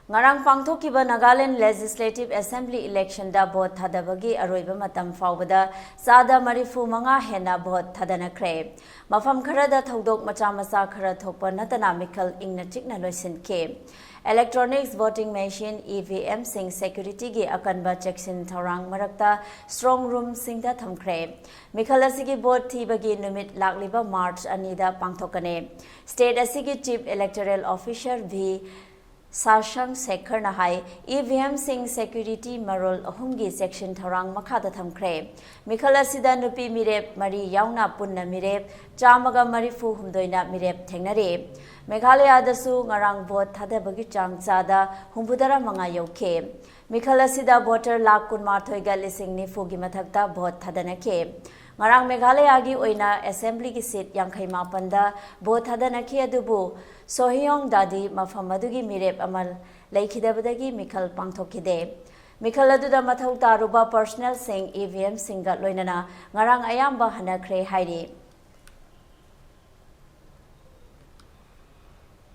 Ngarang pangthokiba Nagaland Legislative Assembly election da vote thadabagi aroiba matam faubada sada marifu manga hena vote thadanakhre mafam kharada thodok macha macha khara thokpa natana mikhal ingna chikna loisinke electronics voting machine EVM sing security gi akanba checksin thorang marakta strong room singda thamkhre mikhal asigi vote thibagi numit lakliba March anida pangthokane state asigi chief electoral officer V Sashang Sekhar Nahai EVM Sing Security Marol Ahumgi Section Tharang Makhada Thamkhre Mikhala Sida Nupi Mirep Mari Yauna Punna Mirep Chamaga Marifu Humdoina Mirep Thengnare Meghalaya Dasu Ngarang Vote Thadabagi Chang Sada Humbudara Manga Yoke Mikhala Sida Voter Lak Kunmar Thoiga Lising Nifu Gi Mathakta Vote Thadanakhre Ngarang Meghalaya gi oina assembly gi seat yankhai mapanda vote thadanakhre adubu sohyong dadi mafam adugi mirep amal leikhidabadagi mikhal pangthokide mikhal aduda mathau taruba personal sing EVM singa loinana ngarang ayamba hanakhre hairi